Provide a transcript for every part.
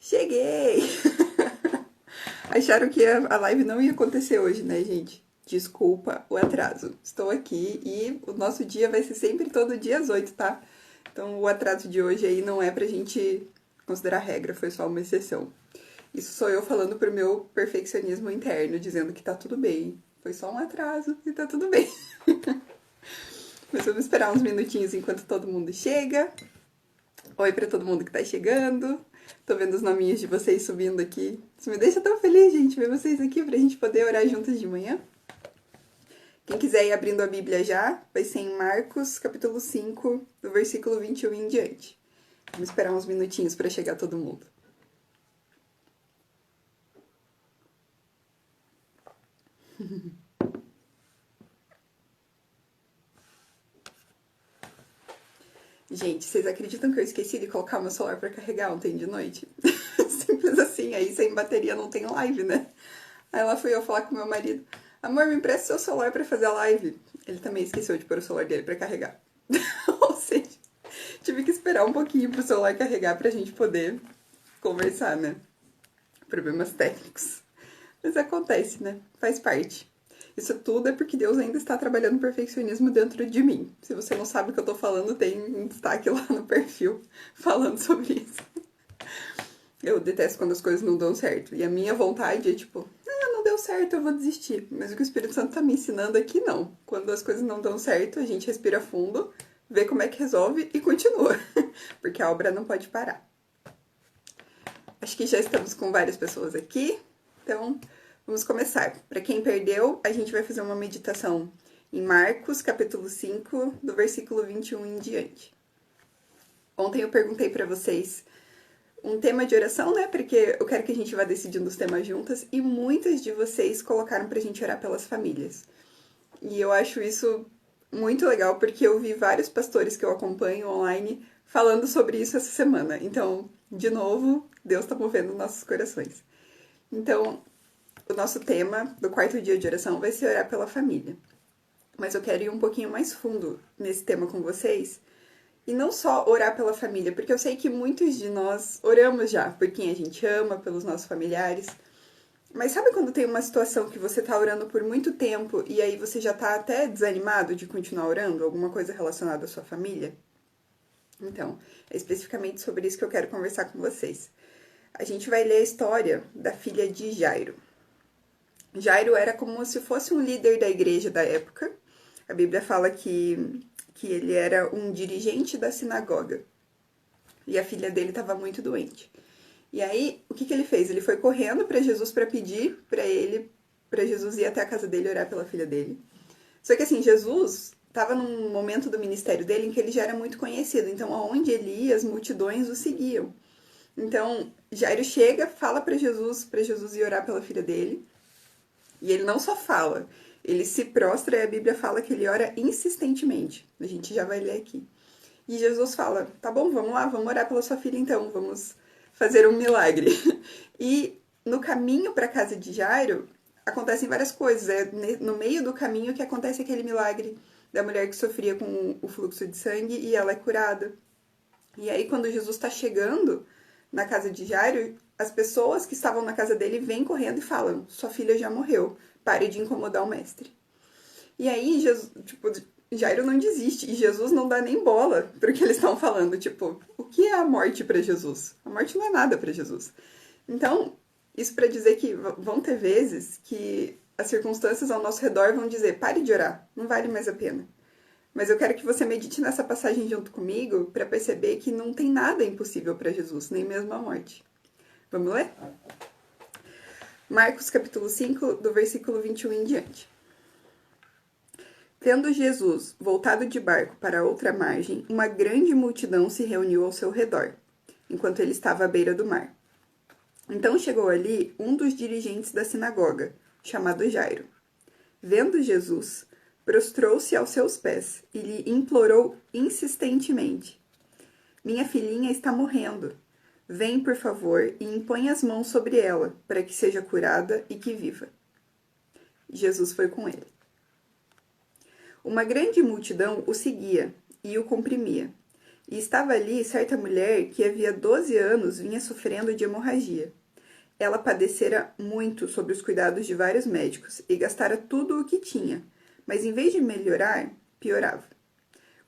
Cheguei! Acharam que a live não ia acontecer hoje, né, gente? Desculpa o atraso. Estou aqui e o nosso dia vai ser sempre todo dia às 8, tá? Então o atraso de hoje aí não é pra gente considerar regra, foi só uma exceção. Isso sou eu falando pro meu perfeccionismo interno, dizendo que tá tudo bem. Foi só um atraso e tá tudo bem. Mas vamos esperar uns minutinhos enquanto todo mundo chega. Oi pra todo mundo que tá chegando. Tô vendo os nominhos de vocês subindo aqui. Isso me deixa tão feliz, gente, ver vocês aqui pra gente poder orar juntos de manhã. Quem quiser ir abrindo a Bíblia já, vai ser em Marcos, capítulo 5, do versículo 21 em diante. Vamos esperar uns minutinhos para chegar todo mundo. Gente, vocês acreditam que eu esqueci de colocar meu celular para carregar ontem de noite? Simples assim, aí sem bateria não tem live, né? Aí lá fui eu falar com meu marido: amor, me empresta seu celular para fazer a live. Ele também esqueceu de pôr o celular dele para carregar. Ou seja, tive que esperar um pouquinho pro celular carregar pra gente poder conversar, né? Problemas técnicos. Mas acontece, né? Faz parte. Isso tudo é porque Deus ainda está trabalhando o perfeccionismo dentro de mim. Se você não sabe o que eu tô falando, tem um destaque lá no perfil falando sobre isso. Eu detesto quando as coisas não dão certo. E a minha vontade é tipo, não deu certo, eu vou desistir. Mas o que o Espírito Santo tá me ensinando aqui, não. Quando as coisas não dão certo, a gente respira fundo, vê como é que resolve e continua. Porque a obra não pode parar. Acho que já estamos com várias pessoas aqui. Então, vamos começar. Para quem perdeu, a gente vai fazer uma meditação em Marcos, capítulo 5, do versículo 21 em diante. Ontem eu perguntei para vocês um tema de oração, né? Porque eu quero que a gente vá decidindo os temas juntas. E muitas de vocês colocaram pra gente orar pelas famílias. E eu acho isso muito legal, porque eu vi vários pastores que eu acompanho online falando sobre isso essa semana. Então, de novo, Deus tá movendo nossos corações. Então, o nosso tema do quarto dia de oração vai ser orar pela família. Mas eu quero ir um pouquinho mais fundo nesse tema com vocês. E não só orar pela família, porque eu sei que muitos de nós oramos já por quem a gente ama, pelos nossos familiares. Mas sabe quando tem uma situação que você tá orando por muito tempo e aí você já tá até desanimado de continuar orando? Alguma coisa relacionada à sua família? Então, é especificamente sobre isso que eu quero conversar com vocês. A gente vai ler a história da filha de Jairo. Jairo era como se fosse um líder da igreja da época. A Bíblia fala que ele era um dirigente da sinagoga. E a filha dele estava muito doente. E aí, o que ele fez? Ele foi correndo para Jesus para pedir para Jesus ir até a casa dele e orar pela filha dele. Só que assim, Jesus estava num momento do ministério dele em que ele já era muito conhecido. Então, aonde ele ia, as multidões o seguiam. Então, Jairo chega, fala para Jesus ir orar pela filha dele. E ele não só fala, ele se prostra e a Bíblia fala que ele ora insistentemente. A gente já vai ler aqui. E Jesus fala: tá bom, vamos lá, vamos orar pela sua filha então, vamos fazer um milagre. E no caminho para a casa de Jairo, acontecem várias coisas. É no meio do caminho que acontece aquele milagre da mulher que sofria com o fluxo de sangue e ela é curada. E aí, quando Jesus está chegando na casa de Jairo, as pessoas que estavam na casa dele vêm correndo e falam: sua filha já morreu, pare de incomodar o mestre. E aí, Jesus, tipo, Jairo não desiste e Jesus não dá nem bola pro que eles estão falando. Tipo, o que é a morte para Jesus? A morte não é nada para Jesus. Então, isso para dizer que vão ter vezes que as circunstâncias ao nosso redor vão dizer: pare de orar, não vale mais a pena. Mas eu quero que você medite nessa passagem junto comigo para perceber que não tem nada impossível para Jesus, nem mesmo a morte. Vamos ler? Marcos capítulo 5, do versículo 21 em diante. Tendo Jesus voltado de barco para outra margem, uma grande multidão se reuniu ao seu redor, enquanto ele estava à beira do mar. Então chegou ali um dos dirigentes da sinagoga, chamado Jairo. Vendo Jesus, prostrou-se aos seus pés e lhe implorou insistentemente: minha filhinha está morrendo. Vem, por favor, e impõe as mãos sobre ela, para que seja curada e que viva. Jesus foi com ele. Uma grande multidão o seguia e o comprimia. E estava ali certa mulher que havia 12 anos vinha sofrendo de hemorragia. Ela padecera muito sob os cuidados de vários médicos e gastara tudo o que tinha, mas em vez de melhorar, piorava.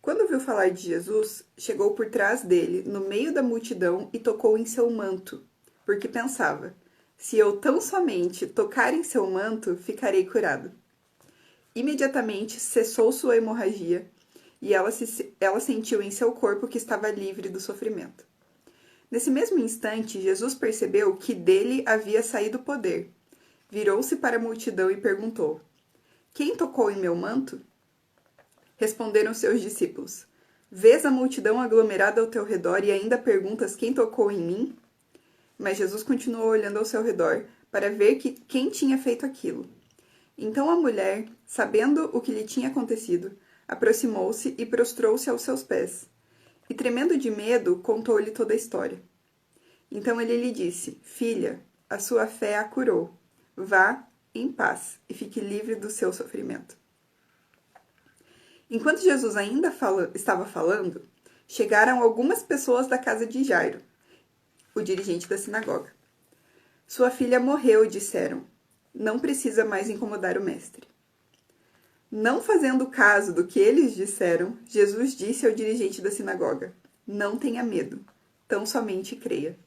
Quando ouviu falar de Jesus, chegou por trás dele, no meio da multidão, e tocou em seu manto, porque pensava: se eu tão somente tocar em seu manto, ficarei curado. Imediatamente cessou sua hemorragia e ela sentiu em seu corpo que estava livre do sofrimento. Nesse mesmo instante, Jesus percebeu que dele havia saído poder. Virou-se para a multidão e perguntou: quem tocou em meu manto? Responderam seus discípulos: vês a multidão aglomerada ao teu redor e ainda perguntas quem tocou em mim? Mas Jesus continuou olhando ao seu redor para ver quem tinha feito aquilo. Então a mulher, sabendo o que lhe tinha acontecido, aproximou-se e prostrou-se aos seus pés. E tremendo de medo, contou-lhe toda a história. Então ele lhe disse: filha, a sua fé a curou. Vá em paz e fique livre do seu sofrimento. Enquanto Jesus ainda estava falando, chegaram algumas pessoas da casa de Jairo, o dirigente da sinagoga. Sua filha morreu, disseram. Não precisa mais incomodar o mestre. Não fazendo caso do que eles disseram, Jesus disse ao dirigente da sinagoga: não tenha medo, tão somente creia.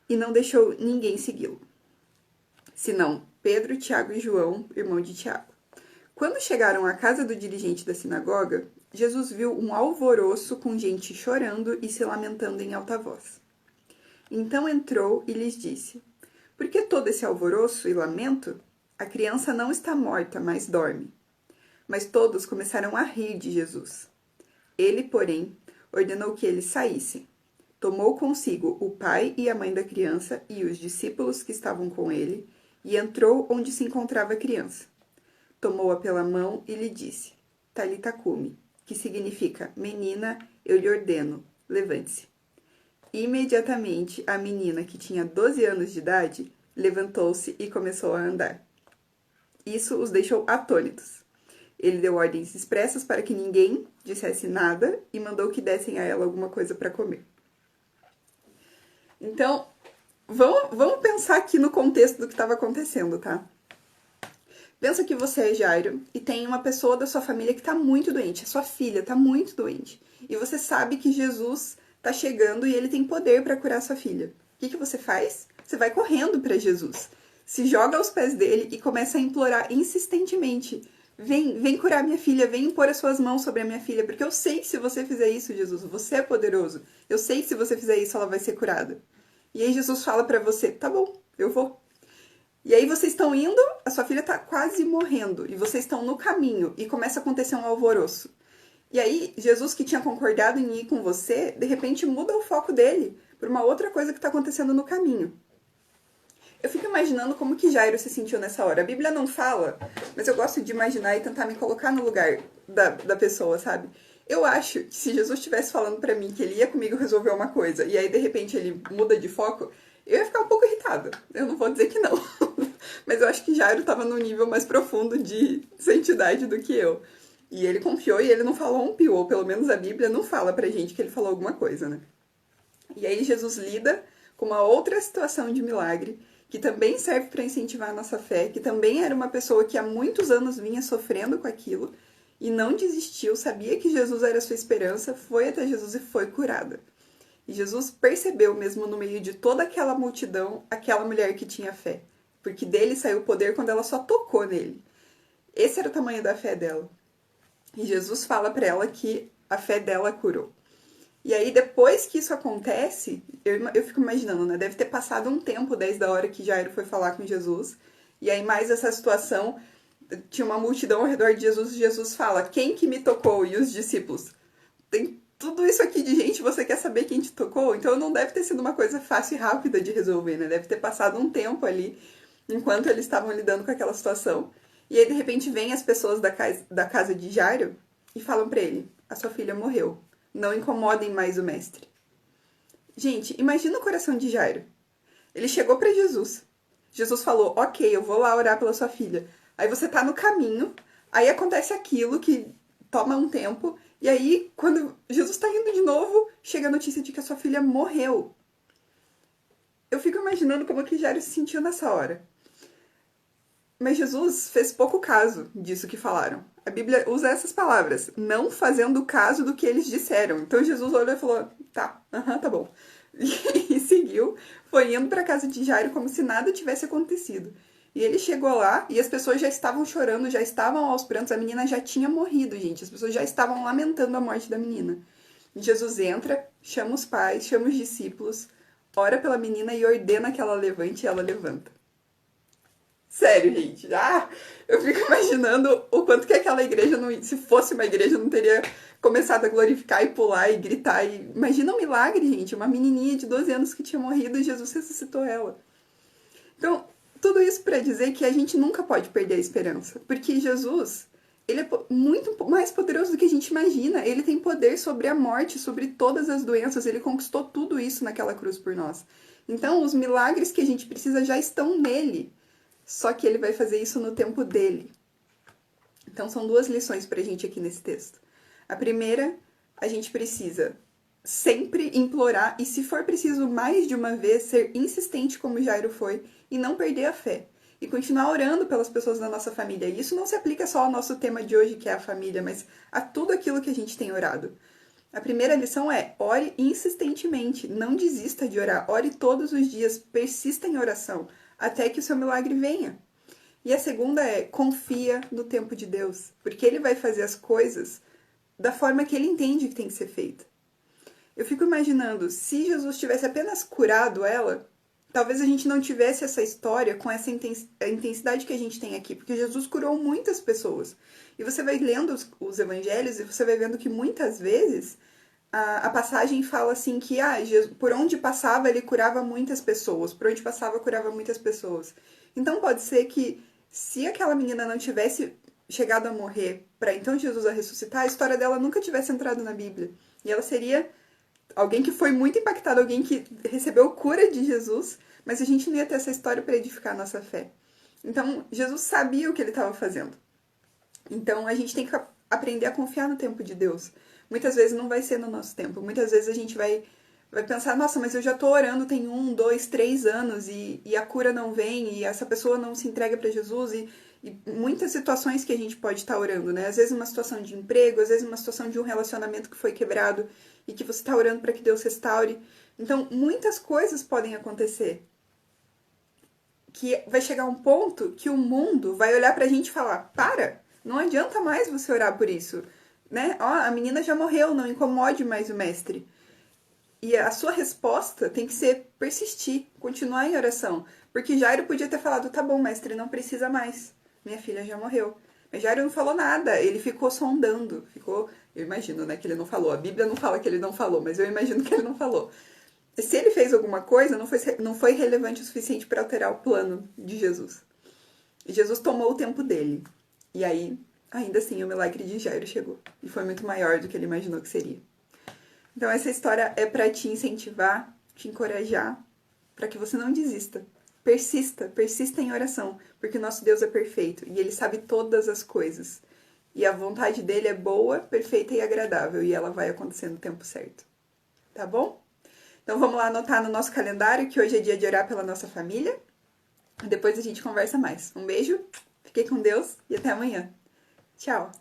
E não deixou ninguém segui-lo, senão Pedro, Tiago e João, irmão de Tiago. Quando chegaram à casa do dirigente da sinagoga, Jesus viu um alvoroço com gente chorando e se lamentando em alta voz. Então entrou e lhes disse: por que todo esse alvoroço e lamento? A criança não está morta, mas dorme. Mas todos começaram a rir de Jesus. Ele, porém, ordenou que eles saíssem. Tomou consigo o pai e a mãe da criança e os discípulos que estavam com ele, e entrou onde se encontrava a criança. Tomou-a pela mão e lhe disse: Talita cumi, que significa: menina, eu lhe ordeno, levante-se. Imediatamente, a menina, que tinha 12 anos de idade, levantou-se e começou a andar. Isso os deixou atônitos. Ele deu ordens expressas para que ninguém dissesse nada e mandou que dessem a ela alguma coisa para comer. Então, vamos pensar aqui no contexto do que estava acontecendo, tá? Pensa que você é Jairo e tem uma pessoa da sua família que está muito doente, a sua filha está muito doente. E você sabe que Jesus está chegando e ele tem poder para curar sua filha. O que você faz? Você vai correndo para Jesus, se joga aos pés dele e começa a implorar insistentemente: vem curar minha filha, vem impor as suas mãos sobre a minha filha, porque eu sei que se você fizer isso, Jesus, você é poderoso. Eu sei que se você fizer isso, ela vai ser curada. E aí Jesus fala para você: tá bom, eu vou. E aí vocês estão indo, a sua filha tá quase morrendo, e vocês estão no caminho, e começa a acontecer um alvoroço. E aí, Jesus, que tinha concordado em ir com você, de repente muda o foco dele por uma outra coisa que está acontecendo no caminho. Eu fico imaginando como que Jairo se sentiu nessa hora. A Bíblia não fala, mas eu gosto de imaginar e tentar me colocar no lugar da pessoa, sabe? Eu acho que se Jesus estivesse falando pra mim que ele ia comigo resolver uma coisa, e aí de repente ele muda de foco, eu ia ficar um pouco irritada. Eu não vou dizer que não. Mas eu acho que Jairo estava num nível mais profundo de santidade do que eu. E ele confiou e ele não falou um pio, ou pelo menos a Bíblia não fala pra gente que ele falou alguma coisa, né? E aí Jesus lida com uma outra situação de milagre, que também serve para incentivar a nossa fé, que também era uma pessoa que há muitos anos vinha sofrendo com aquilo e não desistiu, sabia que Jesus era a sua esperança, foi até Jesus e foi curada. E Jesus percebeu mesmo no meio de toda aquela multidão, aquela mulher que tinha fé, porque dele saiu o poder quando ela só tocou nele. Esse era o tamanho da fé dela. E Jesus fala para ela que a fé dela curou. E aí, depois que isso acontece, eu fico imaginando, né? Deve ter passado um tempo desde a hora que Jairo foi falar com Jesus. E aí, mais essa situação, tinha uma multidão ao redor de Jesus e Jesus fala: quem que me tocou? E os discípulos: tem tudo isso aqui de gente, você quer saber quem te tocou? Então, não deve ter sido uma coisa fácil e rápida de resolver, né? Deve ter passado um tempo ali, enquanto eles estavam lidando com aquela situação. E aí, de repente, vêm as pessoas da casa de Jairo e falam pra ele: a sua filha morreu. Não incomodem mais o mestre. Gente, imagina o coração de Jairo. Ele chegou pra Jesus. Jesus falou: ok, eu vou lá orar pela sua filha. Aí você tá no caminho, aí acontece aquilo que toma um tempo, E aí, quando Jesus está indo de novo, chega a notícia de que a sua filha morreu. Eu fico imaginando como que Jairo se sentiu nessa hora. Mas Jesus fez pouco caso disso que falaram. A Bíblia usa essas palavras, não fazendo caso do que eles disseram. Então Jesus olhou e falou: tá, tá bom. E seguiu, foi indo para casa de Jairo como se nada tivesse acontecido. E ele chegou lá e as pessoas já estavam chorando, já estavam aos prantos. A menina já tinha morrido, gente. As pessoas já estavam lamentando a morte da menina. E Jesus entra, chama os pais, chama os discípulos, ora pela menina e ordena que ela levante, e ela levanta. Sério, gente. Eu fico imaginando o quanto que aquela igreja, se fosse uma igreja, não teria começado a glorificar e pular e gritar. Imagina um milagre, gente. Uma menininha de 12 anos que tinha morrido e Jesus ressuscitou ela. Então, tudo isso para dizer que a gente nunca pode perder a esperança. Porque Jesus, ele é muito mais poderoso do que a gente imagina. Ele tem poder sobre a morte, sobre todas as doenças. Ele conquistou tudo isso naquela cruz por nós. Então, os milagres que a gente precisa já estão nele. Só que ele vai fazer isso no tempo dele. Então, são duas lições pra gente aqui nesse texto. A primeira, a gente precisa sempre implorar e, se for preciso mais de uma vez, ser insistente como Jairo foi e não perder a fé. E continuar orando pelas pessoas da nossa família. E isso não se aplica só ao nosso tema de hoje, que é a família, mas a tudo aquilo que a gente tem orado. A primeira lição é: ore insistentemente, não desista de orar, ore todos os dias, persista em oração, até que o seu milagre venha. E a segunda é: confia no tempo de Deus, porque Ele vai fazer as coisas da forma que Ele entende que tem que ser feita. Eu fico imaginando, se Jesus tivesse apenas curado ela, talvez a gente não tivesse essa história com essa intensidade que a gente tem aqui, porque Jesus curou muitas pessoas. E você vai lendo os evangelhos e você vai vendo que muitas vezes a passagem fala assim que Jesus, por onde passava ele curava muitas pessoas, por onde passava curava muitas pessoas. Então pode ser que se aquela menina não tivesse chegado a morrer para então Jesus a ressuscitar, a história dela nunca tivesse entrado na Bíblia. E ela seria alguém que foi muito impactado, alguém que recebeu cura de Jesus, mas a gente não ia ter essa história para edificar a nossa fé. Então Jesus sabia o que ele estava fazendo. Então a gente tem que aprender a confiar no tempo de Deus. Muitas vezes não vai ser no nosso tempo. Muitas vezes a gente vai pensar: nossa, mas eu já tô orando tem 1, 2, 3 anos e a cura não vem, e essa pessoa não se entrega para Jesus, e muitas situações que a gente pode estar orando, né? Às vezes uma situação de emprego, às vezes uma situação de um relacionamento que foi quebrado e que você está orando para que Deus restaure. Então, muitas coisas podem acontecer. Que vai chegar um ponto que o mundo vai olhar pra gente e falar: para, não adianta mais você orar por isso, né? A menina já morreu, não incomode mais o mestre. E a sua resposta tem que ser persistir, continuar em oração. Porque Jairo podia ter falado: tá bom, mestre, não precisa mais, minha filha já morreu. Mas Jairo não falou nada, ele ficou sondando, eu imagino, né, que ele não falou. A Bíblia não fala que ele não falou, mas eu imagino que ele não falou. Se ele fez alguma coisa, não foi relevante o suficiente para alterar o plano de Jesus. E Jesus tomou o tempo dele. E aí, ainda assim, o milagre de Jairo chegou. E foi muito maior do que ele imaginou que seria. Então, essa história é para te incentivar, te encorajar, para que você não desista. Persista em oração, porque o nosso Deus é perfeito e Ele sabe todas as coisas. E a vontade dele é boa, perfeita e agradável, e ela vai acontecer no tempo certo. Tá bom? Então vamos lá anotar no nosso calendário que hoje é dia de orar pela nossa família. Depois a gente conversa mais. Um beijo, fiquem com Deus e até amanhã. Tchau!